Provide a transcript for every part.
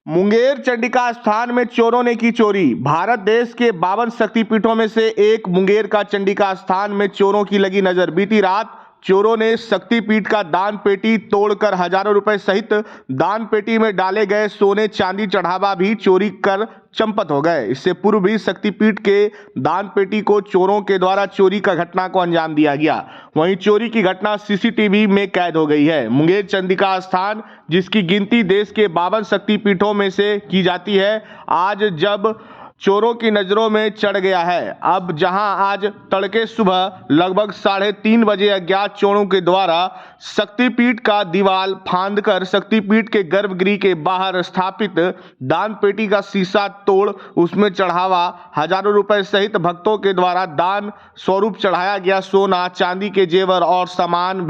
मुंगेर चंडिका स्थान में चोरों ने की चोरी। भारत देश के 52 शक्तिपीठों में से एक मुंगेर का चंडिका स्थान में चोरों की लगी नजर। बीती रात चोरों ने शक्तिपीठ का दान पेटी तोड़कर हजारों रुपए सहित दान पेटी में डाले गए सोने चांदी चढ़ावा भी चोरी कर चंपत हो गए। इससे पूर्व भी शक्तिपीठ के दान पेटी को चोरों के द्वारा चोरी का घटना को अंजाम दिया गया। वहीं चोरी की घटना सीसीटीवी में कैद हो गई है। मुंगेर चंडिका स्थान, जिसकी गिनती देश के 52 शक्तिपीठों में से की जाती है, आज जब चोरों की नजरों में चढ़ गया है। अब जहां आज तड़के सुबह लगभग 3:30 बजे अज्ञात चोरों के द्वारा शक्तिपीठ का दीवार फांदकर शक्तिपीठ के गर्भगृह के बाहर स्थापित दान पेटी का शीशा तोड़ उसमें चढ़ावा हजारों रुपए सहित भक्तों के द्वारा दान स्वरूप चढ़ाया गया सोना चांदी के जेवर और सामान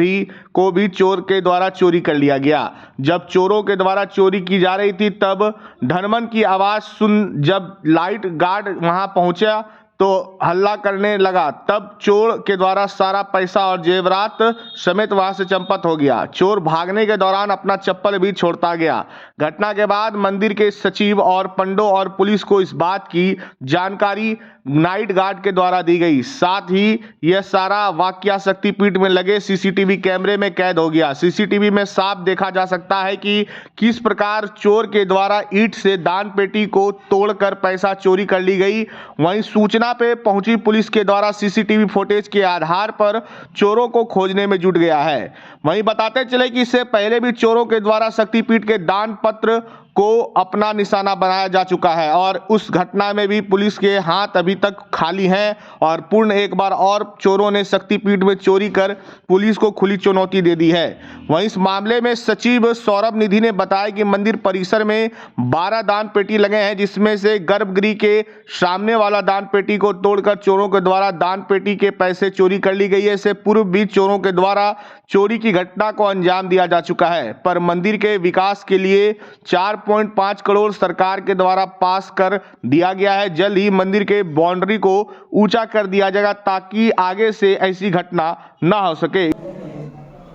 को भी चोर के द्वारा चोरी कर लिया गया। जब चोरों के द्वारा चोरी की जा रही थी तब ढनमन की आवाज सुन जब लाइट गार्ड वहां पहुंचा तो हल्ला करने लगा। तब चोर के द्वारा सारा पैसा और जेवरात समेत वहां से चंपत हो गया। चोर भागने के दौरान अपना चप्पल भी छोड़ता गया। घटना के बाद मंदिर के सचिव और पंडों और पुलिस को इस बात की जानकारी नाइट गार्ड के द्वारा दी गई। साथ ही यह सारा वाकया शक्तिपीठ में लगे सीसीटीवी कैमरे में कैद हो गया। सीसीटीवी में साफ देखा जा सकता है कि किस प्रकार चोर के द्वारा ईंट से दान पेटी को तोड़कर पैसा चोरी कर ली गई। वहीं सूचना पे पहुंची पुलिस के द्वारा सीसीटीवी फुटेज के आधार पर चोरों को खोजने में जुट गया है। वहीं बताते चले कि इससे पहले भी चोरों के द्वारा शक्तिपीठ के दान पत्र को अपना निशाना बनाया जा चुका है और उस घटना में भी पुलिस के हाथ अभी तक खाली हैं और पूर्ण एक बार और चोरों ने शक्तिपीठ में चोरी कर पुलिस को खुली चुनौती दे दी है। वहीं इस मामले में सचिव सौरभ निधि ने बताया कि मंदिर परिसर में 12 दान पेटी लगे हैं, जिसमें से गर्भगृह के सामने वाला दान पेटी को तोड़कर चोरों के द्वारा दान पेटी के पैसे चोरी कर ली गई है। इससे पूर्व भी चोरों के द्वारा चोरी की घटना को अंजाम दिया जा चुका है, पर मंदिर के विकास के लिए 4.5 करोड़ सरकार के द्वारा पास कर दिया गया है। जल्द ही मंदिर के बाउंड्री को ऊंचा कर दिया जाएगा ताकि आगे से ऐसी घटना न हो सके।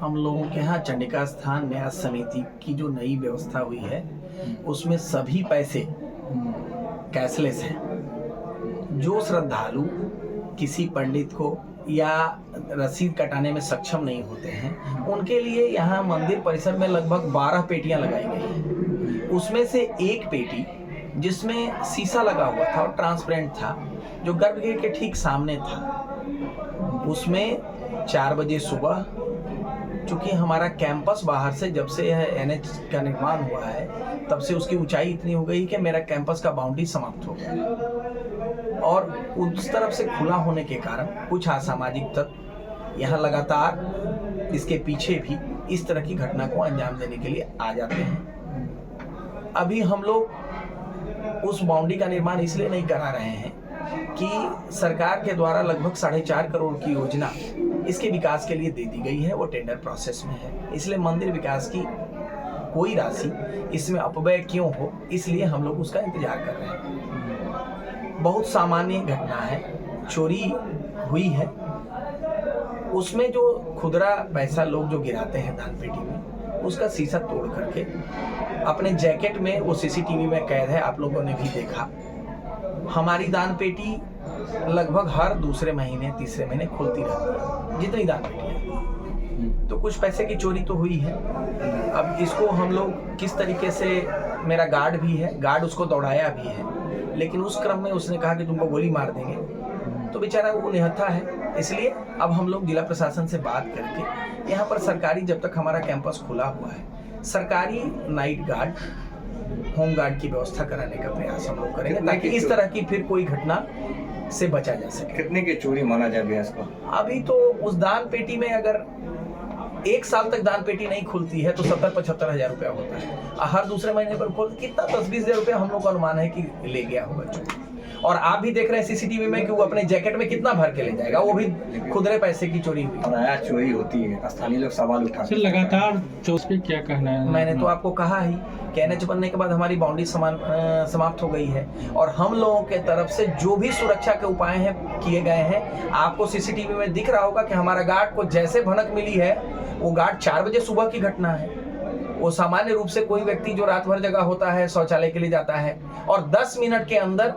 हम लोगों के यहाँ चंडिका स्थान न्यास समिति की जो नई व्यवस्था हुई है उसमें सभी पैसे कैशलेस हैं। जो श्रद्धालु किसी पंडित को या रसीद कटाने में सक्षम नहीं होते हैं उनके लिए यहाँ मंदिर परिसर में लगभग 12 पेटियाँ लगाई गई हैं। उसमें से एक पेटी जिसमें शीशा लगा हुआ था और ट्रांसपेरेंट था, जो गर्भगृह के ठीक सामने था, उसमें 4 बजे सुबह, चूँकि हमारा कैंपस बाहर से जब से यह NH का निर्माण हुआ है तब से उसकी ऊंचाई इतनी हो गई कि मेरा कैंपस का बाउंड्री समाप्त हो गया और उस तरफ से खुला होने के कारण कुछ असामाजिक तत्व यहाँ लगातार इसके पीछे भी इस तरह की घटना को अंजाम देने के लिए आ जाते हैं। अभी हम लोग उस बाउंड्री का निर्माण इसलिए नहीं करा रहे हैं कि सरकार के द्वारा लगभग 4.5 करोड़ की योजना इसके विकास के लिए दे दी गई है, वो टेंडर प्रोसेस में है। इसलिए मंदिर विकास की कोई राशि इसमें अपव्यय क्यों हो, इसलिए हम लोग उसका इंतजार कर रहे हैं। बहुत सामान्य घटना है, चोरी हुई है। उसमें जो खुदरा पैसा लोग जो गिराते हैं दान पेटी में, उसका शीशा तोड़ करके अपने जैकेट में, वो सीसीटीवी में कैद है, आप लोगों ने भी देखा। हमारी दान पेटी लगभग हर दूसरे महीने तीसरे महीने खुलती रहती है, जितनी दान पेटी है। तो कुछ पैसे की चोरी तो हुई है। अब इसको हम लोग किस तरीके से, मेरा गार्ड भी है, गार्ड उसको दौड़ाया भी है, लेकिन उस क्रम में उसने कहा कि तुमको गोली मार देंगे, तो बेचारा वो निहत्था है। इसलिए अब हम लोग जिला प्रशासन से बात करके यहाँ पर सरकारी, जब तक हमारा कैंपस खुला हुआ है, सरकारी नाइट गार्ड, होम गार्ड की व्यवस्था कराने का प्रयास हम लोग करेंगे ताकि इस तरह की फिर कोई घटना से बचा जा सके। कितने की चोरी माना जाए इसको? अभी तो उस दान पेटी में अगर 1 साल तक दान पेटी नहीं खुलती है तो 70-75 हजार रुपया होता है। हर दूसरे महीने पर खोल कितना 10-20 हजार रुपया हम लोग का अनुमान है कि ले गया होगा चोर। और आप भी देख रहे हैं सीसीटीवी में कि वो अपने जैकेट में कितना भर के ले जाएगा, वो भी खुदरे पैसे की चोरी हुई। और चोरी होती है, स्थानीय लोग सवाल उठाते हैं। लगातार चोर पे क्या कहना है? मैंने तो आपको कहा ही कि NH बनने के बाद हमारी बाउंड्री समाप्त हो गई है और हम लोगों के तरफ से जो भी सुरक्षा के उपाय हैं किए गए हैं। आपको सीसीटीवी में दिख रहा होगा कि हमारा गार्ड को जैसे भनक मिली है, वो गार्ड 4 बजे सुबह की घटना है। वो सामान्य रूप से कोई व्यक्ति जो रात भर जगह होता है शौचालय के लिए जाता है और 10 मिनट के अंदर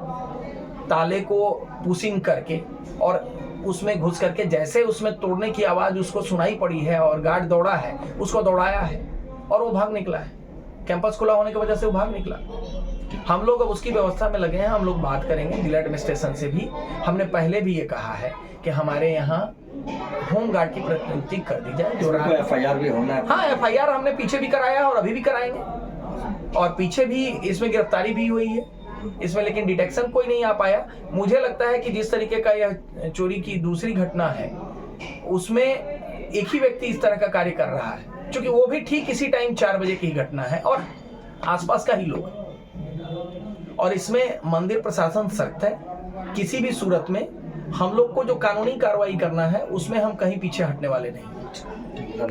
ताले को पुशिंग करके और उसमें घुस करके जैसे उसमें तोड़ने की आवाज उसको सुनाई पड़ी है और गार्ड दौड़ा है, उसको दौड़ाया है और वो भाग निकला है। कैंपस खुला होने की वजह से वो भाग निकला। हम लोग अब उसकी व्यवस्था में लगे हैं। हम लोग बात करेंगे जिला एडमिनिस्ट्रेशन से भी। हमने पहले भी ये कहा है कि हमारे यहाँ होम गार्ड की प्रतिनियुक्ति कर दी जाए। जो FIR भी होना है। हाँ, FIR हमने पीछे भी कराया है और अभी भी कराएंगे और पीछे भी इसमें गिरफ्तारी भी हुई है इसमें, लेकिन डिटेक्शन कोई नहीं आ पाया। मुझे लगता है कि जिस तरीके का यह चोरी की दूसरी घटना है उसमें एक ही व्यक्ति इस तरह का कार्य कर रहा है, क्योंकि वो भी ठीक इसी टाइम 4 बजे की घटना है और आसपास का ही लोग। और इसमें मंदिर प्रशासन सख्त है। किसी भी सूरत में हम लोग को जो कानूनी कार्रवाई करना है उसमें हम कहीं पीछे हटने वाले नहीं।